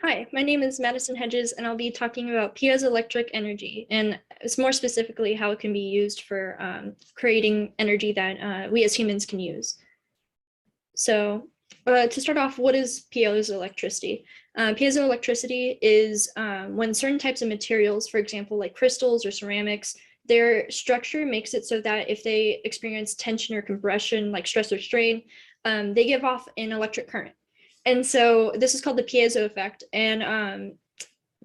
Hi, my name is Madison Hedges, and I'll be talking about piezoelectric energy, and it's more specifically how it can be used for creating energy that we as humans can use. So to start off, what is piezoelectricity? Piezoelectricity is when certain types of materials, for example, like crystals or ceramics, their structure makes it so that if they experience tension or compression, like stress or strain, they give off an electric current. And so this is called the piezo effect. And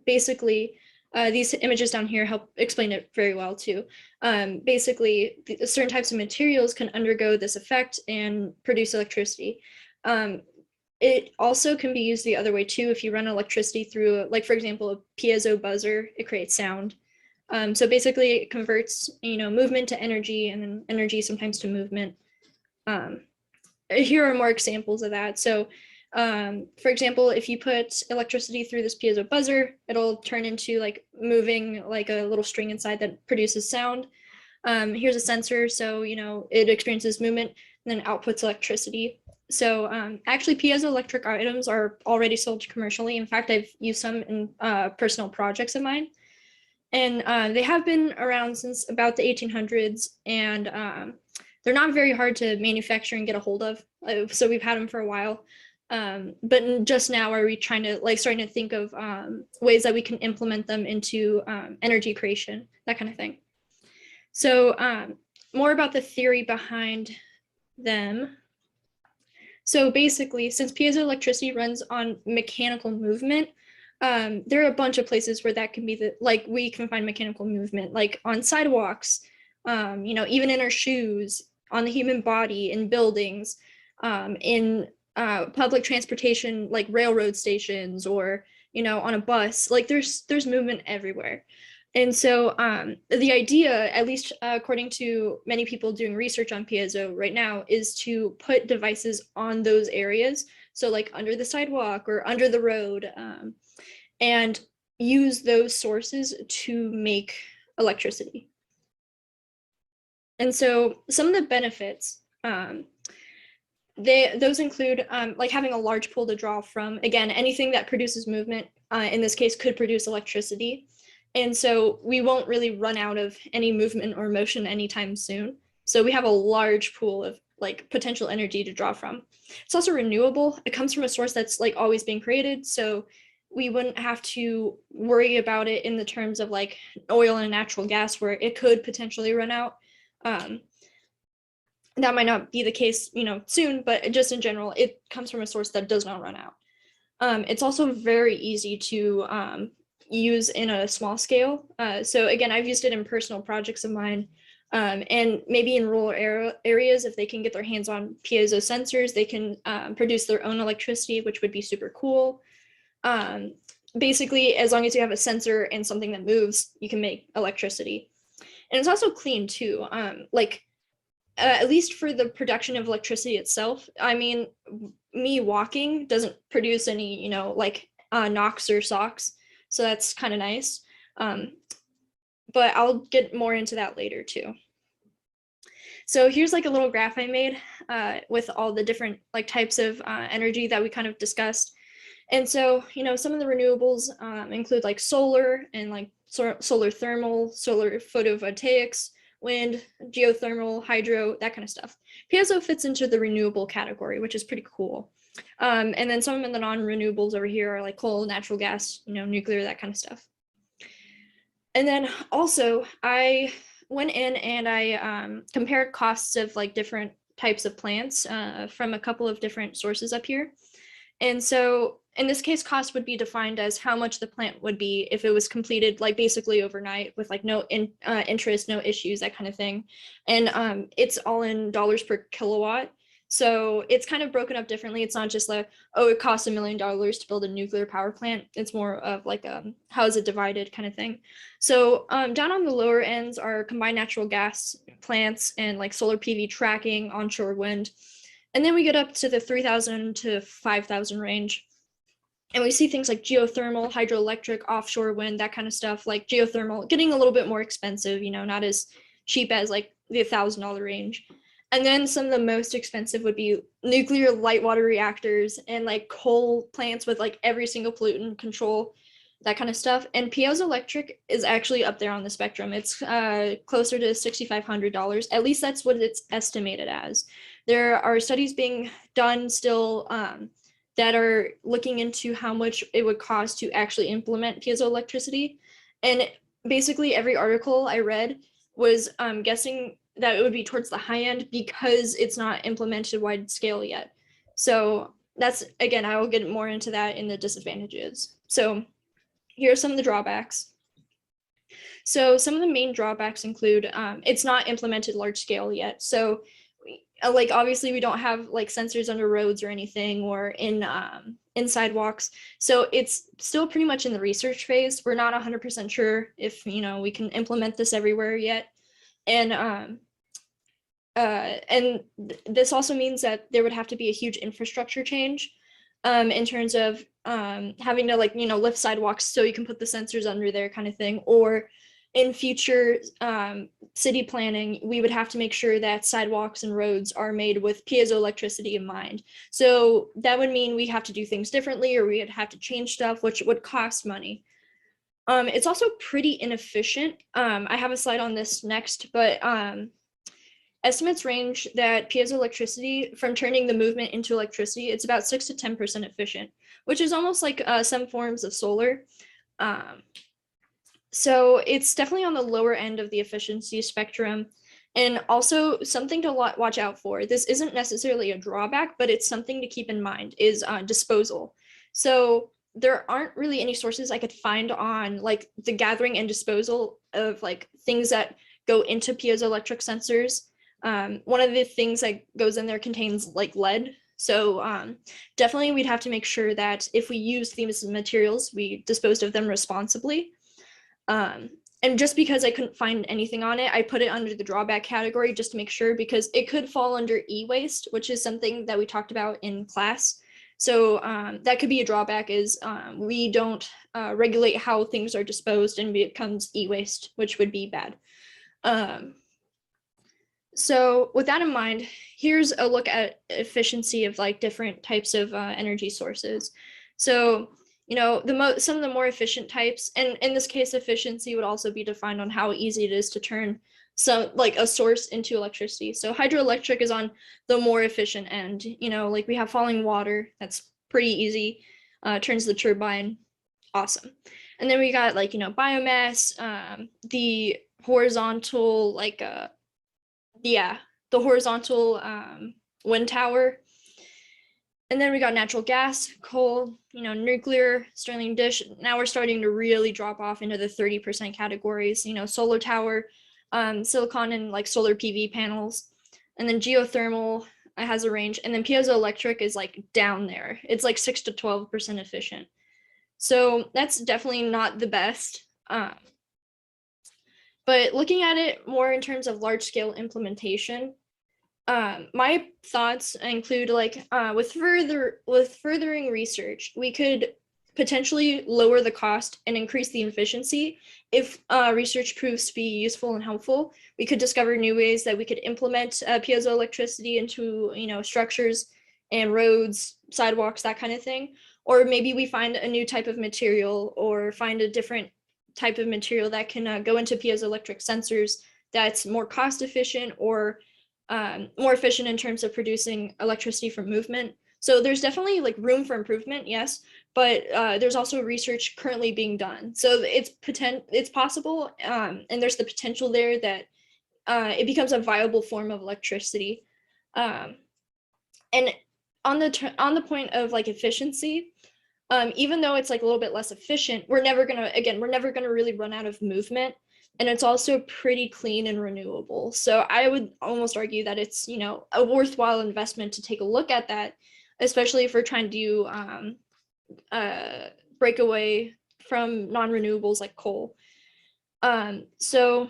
basically, these images down here help explain it very well too. Basically, certain types of materials can undergo this effect and produce electricity. It also can be used the other way too. If you run electricity through, like for example, a piezo buzzer, it creates sound. So basically, it converts movement to energy, and then energy sometimes to movement. Here are more examples of that. So for example, if you put electricity through this piezo buzzer, it'll turn into like moving like a little string inside that produces sound. Here's a sensor, so it experiences movement and then outputs electricity. So actually piezoelectric items are already sold commercially. In fact, I've used some in personal projects of mine. And they have been around since about the 1800s, and they're not very hard to manufacture and get a hold of. So we've had them for a while. But just now are we trying to starting to think of ways that we can implement them into energy creation, that kind of thing. So more about the theory behind them. So basically, since piezoelectricity runs on mechanical movement, there are a bunch of places where that can be we can find mechanical movement, like on sidewalks, even in our shoes, on the human body, in buildings, in public transportation, like railroad stations, or on a bus. Like there's movement everywhere. And so the idea, at least according to many people doing research on piezo right now, is to put devices on those areas, so like under the sidewalk or under the road, and use those sources to make electricity. And so some of the benefits, those include like having a large pool to draw from. Again, anything that produces movement in this case could produce electricity, and so we won't really run out of any movement or motion anytime soon. So we have a large pool of like potential energy to draw from. It's also renewable. It comes from a source that's like always being created, so we wouldn't have to worry about it in the terms of like oil and natural gas, where it could potentially run out. That might not be the case, soon, but just in general, it comes from a source that does not run out. It's also very easy to use in a small scale. So again, I've used it in personal projects of mine, and maybe in rural areas, if they can get their hands on piezo sensors, they can produce their own electricity, which would be super cool. Basically, as long as you have a sensor and something that moves, you can make electricity. And it's also clean too. At least for the production of electricity itself. I mean, me walking doesn't produce any, NOx or SOx, so that's kind of nice. But I'll get more into that later too. So here's like a little graph I made with all the different types of energy that we kind of discussed. And so, some of the renewables include like solar and like solar thermal, solar photovoltaics, wind, geothermal, hydro, that kind of stuff. Piezo fits into the renewable category, which is pretty cool. And then some of the non-renewables over here are like coal, natural gas, nuclear, that kind of stuff. And then also I went in and I compared costs of like different types of plants from a couple of different sources up here. And so in this case, cost would be defined as how much the plant would be if it was completed like basically overnight with like no interest, no issues, that kind of thing. And it's all in dollars per kilowatt. So it's kind of broken up differently. It's not just like, oh, it costs $1 million to build a nuclear power plant. It's more of like how is it divided kind of thing. So down on the lower ends are combined natural gas plants and like solar PV tracking, onshore wind. And then we get up to the 3,000 to 5,000 range. And we see things like geothermal, hydroelectric, offshore wind, that kind of stuff. Like geothermal getting a little bit more expensive, not as cheap as like the $1,000 range. And then some of the most expensive would be nuclear light water reactors and like coal plants with like every single pollutant control, that kind of stuff. And piezoelectric is actually up there on the spectrum. It's closer to $6,500. At least that's what it's estimated as. There are studies being done still that are looking into how much it would cost to actually implement piezoelectricity. And basically every article I read was guessing that it would be towards the high end because it's not implemented wide scale yet. So that's, again, I will get more into that in the disadvantages. So here are some of the drawbacks. So some of the main drawbacks include it's not implemented large scale yet. So like obviously we don't have like sensors under roads or anything or in sidewalks. So it's still pretty much in the research phase. We're not 100% sure if, you know, we can implement this everywhere yet. And this also means that there would have to be a huge infrastructure change in terms of having to, like, you know, lift sidewalks so you can put the sensors under there kind of thing. Or in future city planning, we would have to make sure that sidewalks and roads are made with piezoelectricity in mind. So that would mean we have to do things differently, or we'd have to change stuff, which would cost money. It's also pretty inefficient. I have a slide on this next, but estimates range that piezoelectricity, from turning the movement into electricity, it's about 6 to 10% efficient, which is almost like some forms of solar. So it's definitely on the lower end of the efficiency spectrum. And also something to watch out for, this isn't necessarily a drawback, but it's something to keep in mind, is disposal. So there aren't really any sources I could find on like the gathering and disposal of like things that go into piezoelectric sensors. One of the things that goes in there contains like lead. So definitely we'd have to make sure that if we use these materials, we disposed of them responsibly. And just because I couldn't find anything on it, I put it under the drawback category just to make sure, because it could fall under e-waste, which is something that we talked about in class. So that could be a drawback, is we don't regulate how things are disposed and it becomes e-waste, which would be bad. So with that in mind, here's a look at efficiency of like different types of energy sources. So, you know, some of the more efficient types, and in this case, efficiency would also be defined on how easy it is to turn like a source into electricity. So hydroelectric is on the more efficient end. You know, like we have falling water, that's pretty easy, turns the turbine, awesome. And then we got like, you know, biomass, the horizontal, like the horizontal wind tower. And then we got natural gas, coal, you know, nuclear, Stirling dish. Now we're starting to really drop off into the 30% categories, you know, solar tower, silicon and like solar PV panels. And then geothermal has a range. And then piezoelectric is like down there. It's like 6 to 12% efficient. So that's definitely not the best. But looking at it more in terms of large scale implementation, my thoughts include like with furthering research, we could potentially lower the cost and increase the efficiency. If research proves to be useful and helpful, we could discover new ways that we could implement piezoelectricity into, you know, structures and roads, sidewalks, that kind of thing. Or maybe we find a new type of material, or find a different type of material that can go into piezoelectric sensors that's more cost efficient, or more efficient in terms of producing electricity from movement. So there's definitely like room for improvement, yes, but there's also research currently being done. So it's possible, and there's the potential there that it becomes a viable form of electricity. And on the point of like efficiency, even though it's like a little bit less efficient, we're never gonna really run out of movement. And it's also pretty clean and renewable. So I would almost argue that it's, you know, a worthwhile investment to take a look at that, especially if we're trying to break away from non-renewables like coal. So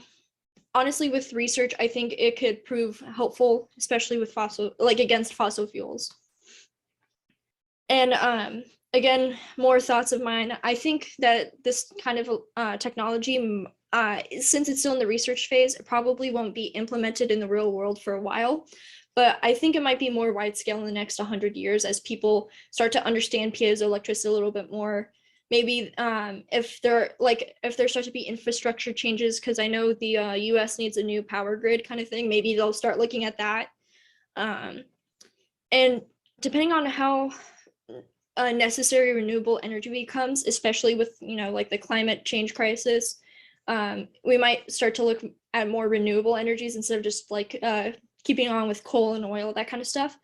honestly, with research, I think it could prove helpful, especially with against fossil fuels. And again, more thoughts of mine. I think that this kind of technology since it's still in the research phase, it probably won't be implemented in the real world for a while. But I think it might be more wide scale in the next 100 years as people start to understand piezoelectricity a little bit more. Maybe if there start to be infrastructure changes, because I know the U.S. needs a new power grid kind of thing. Maybe they'll start looking at that. And depending on how necessary renewable energy becomes, especially with like the climate change crisis, we might start to look at more renewable energies instead of just like keeping on with coal and oil, that kind of stuff.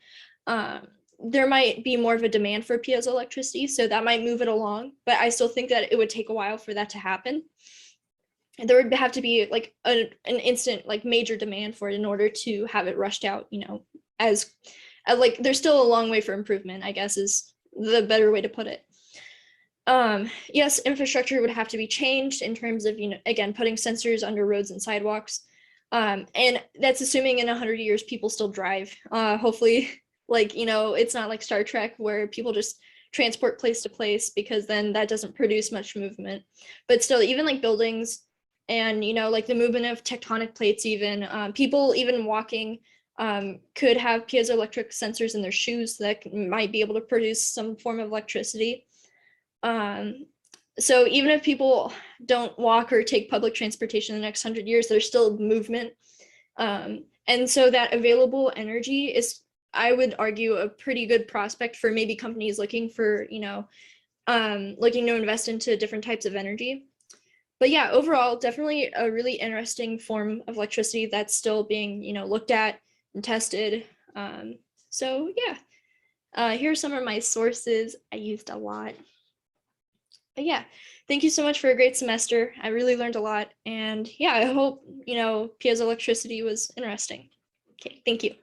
There might be more of a demand for piezoelectricity, so that might move it along, but I still think that it would take a while for that to happen. And there would have to be like an instant like major demand for it in order to have it rushed out, as like there's still a long way for improvement, I guess is the better way to put it. Yes, infrastructure would have to be changed in terms of, again, putting sensors under roads and sidewalks. And that's assuming in 100 years people still drive. Hopefully, like, it's not like Star Trek where people just transport place to place, because then that doesn't produce much movement. But still, even like buildings and, like the movement of tectonic plates, even people even walking could have piezoelectric sensors in their shoes that might be able to produce some form of electricity. So even if people don't walk or take public transportation in the next 100 years, there's still movement. And so that available energy is, I would argue, a pretty good prospect for maybe companies looking for, looking to invest into different types of energy. But yeah, overall, definitely a really interesting form of electricity that's still being, looked at and tested. So yeah, here are some of my sources I used a lot. But yeah, thank you so much for a great semester. I really learned a lot. And yeah, I hope, piezoelectricity was interesting. Okay, thank you.